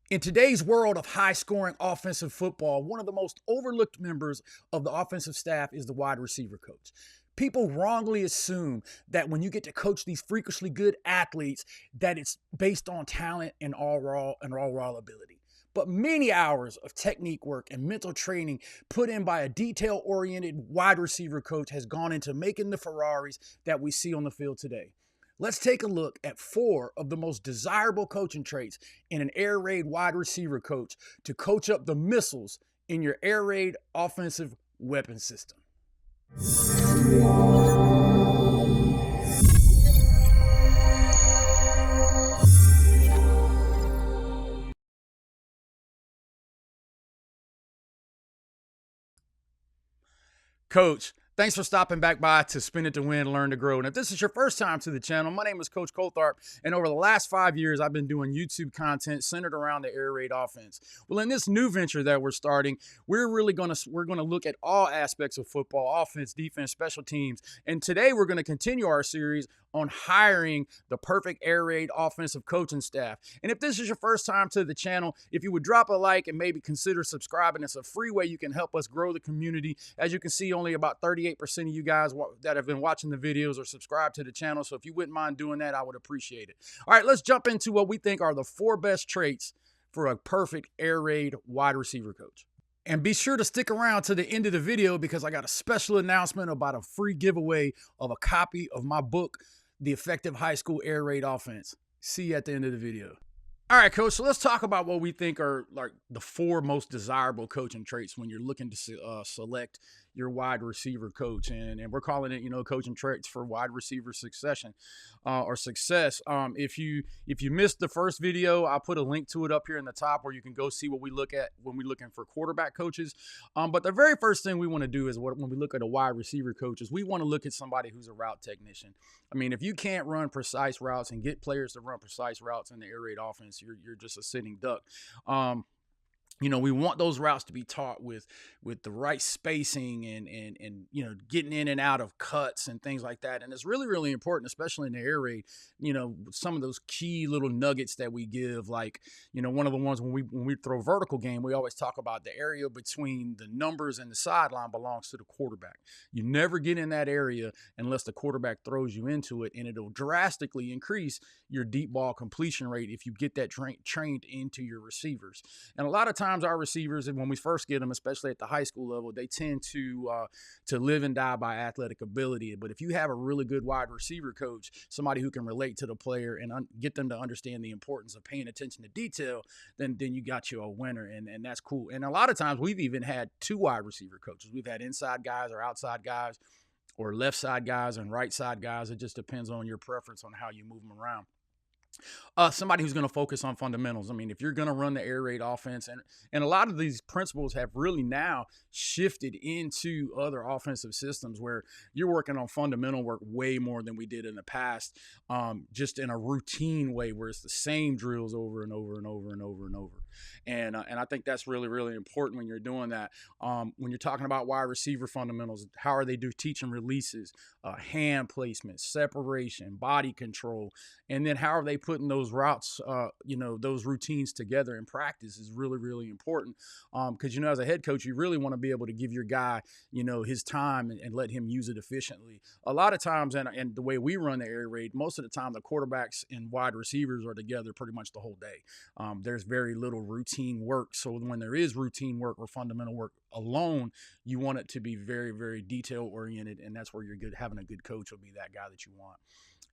In today's world of high-scoring offensive football, one of the most overlooked members of the offensive staff is the wide receiver coach. People wrongly assume that when you get to coach these freakishly good athletes, that it's based on talent and all raw ability. But many hours of technique work and mental training put in by a detail-oriented wide receiver coach has gone into making the Ferraris that we see on the field today. Let's take a look at 4 of the most desirable coaching traits in an air raid wide receiver coach to coach up the missiles in your air raid offensive weapon system. Coach, thanks for stopping back by to Spin It to Win, Learn to Grow. And if this is your first time to the channel, my name is Coach Coltharp, and over the last 5 years, I've been doing YouTube content centered around the air raid offense. Well, in this new venture that we're starting, we're going to look at all aspects of football: offense, defense, special teams. And today, we're going to continue our series on hiring the perfect air raid offensive coaching staff. And if this is your first time to the channel, if you would drop a like and maybe consider subscribing, it's a free way you can help us grow the community. As you can see, only about 38% of you guys that have been watching the videos are subscribed to the channel. So if you wouldn't mind doing that, I would appreciate it. All right, let's jump into what we think are the 4 best traits for a perfect air raid wide receiver coach. And be sure to stick around to the end of the video because I got a special announcement about a free giveaway of a copy of my book, The Effective High School Air Raid Offense. See you at the end of the video. All right, Coach, so let's talk about what we think are like the 4 most desirable coaching traits when you're looking to select your wide receiver coach. And we're calling it, coaching traits for wide receiver success. If you missed the first video, I'll put a link to it up here in the top where you can go see what we look at when we're looking for quarterback coaches. But the very first thing we want to do is when we look at a wide receiver coach is we want to look at somebody who's a route technician. I mean, if you can't run precise routes and get players to run precise routes in the air raid offense, you're just a sitting duck. We want those routes to be taught with the right spacing and getting in and out of cuts and things like that. And it's really, really important, especially in the air raid, some of those key little nuggets that we give, like, one of the ones when we throw vertical game, we always talk about the area between the numbers and the sideline belongs to the quarterback. You never get in that area unless the quarterback throws you into it, and it'll drastically increase your deep ball completion rate if you get that trained into your receivers. And a lot of times our receivers, when we first get them, especially at the high school level, they tend to live and die by athletic ability. But if you have a really good wide receiver coach, somebody who can relate to the player and get them to understand the importance of paying attention to detail, then you got you a winner, and that's cool. And a lot of times we've even had 2 wide receiver coaches. We've had inside guys or outside guys, or left side guys and right side guys. It just depends on your preference on how you move them around. Somebody who's going to focus on fundamentals. I mean, if you're going to run the air raid offense, and a lot of these principles have really now shifted into other offensive systems where you're working on fundamental work way more than we did in the past, just in a routine way where it's the same drills over and over and over and over and over. And I think that's really, really important when you're doing that. When you're talking about wide receiver fundamentals, how are they teaching releases, hand placement, separation, body control, and then how are they putting those routes, those routines together in practice is really, really important. Because, as a head coach, you really want to be able to give your guy, his time and let him use it efficiently. A lot of times, and the way we run the air raid, most of the time the quarterbacks and wide receivers are together pretty much the whole day. There's very little routine work. So when there is routine work or fundamental work alone, you want it to be very, very detail oriented. And that's where you're good. Having a good coach will be that guy that you want.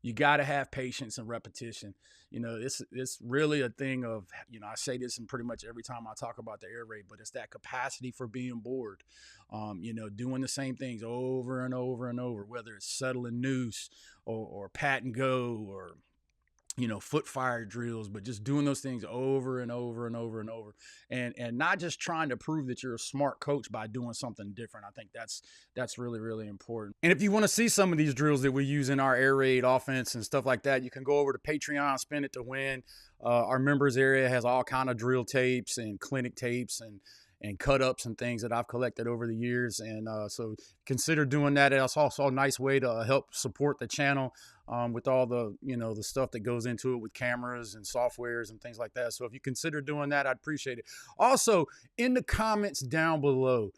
You got to have patience and repetition. It's really a thing of, I say this in pretty much every time I talk about the air raid, but it's that capacity for being bored. Doing the same things over and over and over, whether it's settling noose or pat and go or foot fire drills, but just doing those things over and over and over and over, and not just trying to prove that you're a smart coach by doing something different. I think that's really, really important. And if you want to see some of these drills that we use in our air raid offense and stuff like that, you can go over to Patreon, Spin It to Win. Our members area has all kind of drill tapes and clinic tapes and cut ups and things that I've collected over the years. And so consider doing that. It's also a nice way to help support the channel. with all the, the stuff that goes into it with cameras and softwares and things like that. So if you consider doing that, I'd appreciate it. Also, in the comments down below,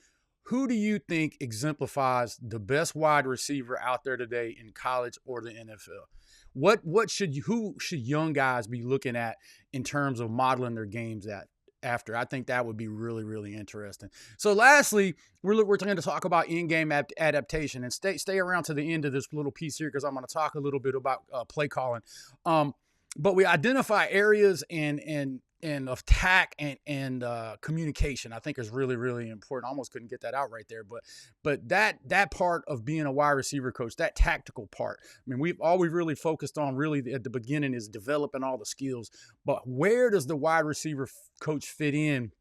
who do you think exemplifies the best wide receiver out there today in college or the NFL? Who should young guys be looking at in terms of modeling their games after? I think that would be really, really interesting. So lastly, we're going to talk about in-game adaptation, and stay around to the end of this little piece here, because I'm going to talk a little bit about play calling. But we identify areas and attack and communication, I think, is really, really important. I almost couldn't get that out right there, but that part of being a wide receiver coach, that tactical part, I mean, we've really focused on really at the beginning is developing all the skills, but where does the wide receiver coach fit in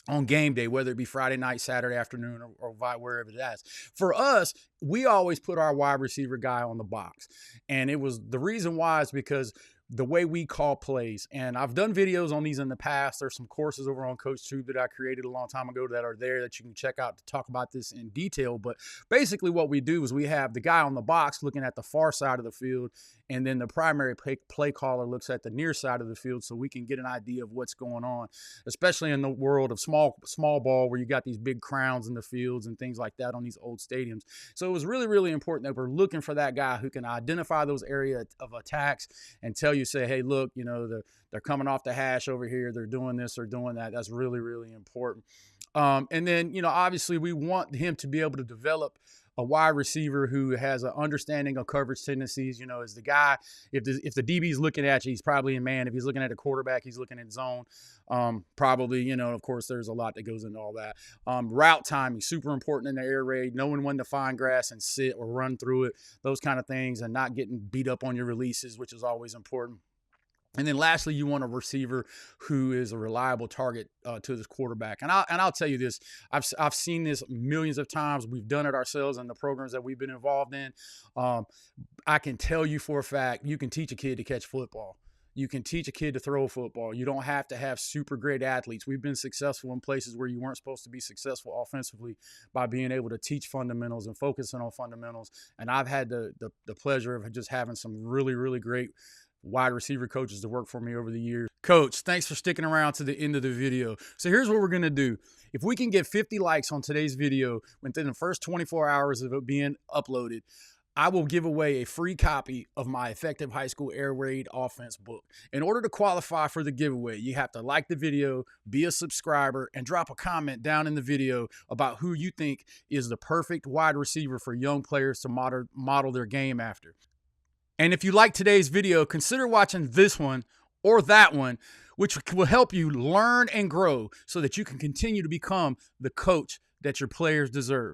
on game day, whether it be Friday night, Saturday afternoon, or wherever it is? For us, we always put our wide receiver guy on the box. And the reason why is because the way we call plays, and I've done videos on these in the past. There's some courses over on CoachTube that I created a long time ago that are there that you can check out to talk about this in detail. But basically what we do is we have the guy on the box looking at the far side of the field, and then the primary play caller looks at the near side of the field, so we can get an idea of what's going on, especially in the world of small ball, where you got these big crowns in the fields and things like that on these old stadiums. So it was really, really important that we're looking for that guy who can identify those areas of attacks and tell you, say, hey, look, they're coming off the hash over here, they're doing this or doing that. That's really, really important. And then, obviously we want him to be able to develop a wide receiver who has an understanding of coverage tendencies. Is the guy, if the DB is looking at you, he's probably in man. If he's looking at a quarterback, he's looking at zone. Probably, of course, there's a lot that goes into all that. Route timing, super important in the air raid, knowing when to find grass and sit or run through it, those kind of things, and not getting beat up on your releases, which is always important. And then lastly, you want a receiver who is a reliable target to this quarterback. And I'll tell you this, I've seen this millions of times. We've done it ourselves in the programs that we've been involved in. I can tell you for a fact, you can teach a kid to catch football. You can teach a kid to throw a football. You don't have to have super great athletes. We've been successful in places where you weren't supposed to be successful offensively by being able to teach fundamentals and focusing on fundamentals. And I've had the pleasure of just having some really, really great wide receiver coaches to work for me over the years. Coach, thanks for sticking around to the end of the video. So here's what we're going to do. If we can get 50 likes on today's video within the first 24 hours of it being uploaded, I will give away a free copy of my Effective High School Air Raid Offense book. In order to qualify for the giveaway, you have to like the video, be a subscriber, and drop a comment down in the video about who you think is the perfect wide receiver for young players to model their game after. And if you like today's video, consider watching this one or that one, which will help you learn and grow so that you can continue to become the coach that your players deserve.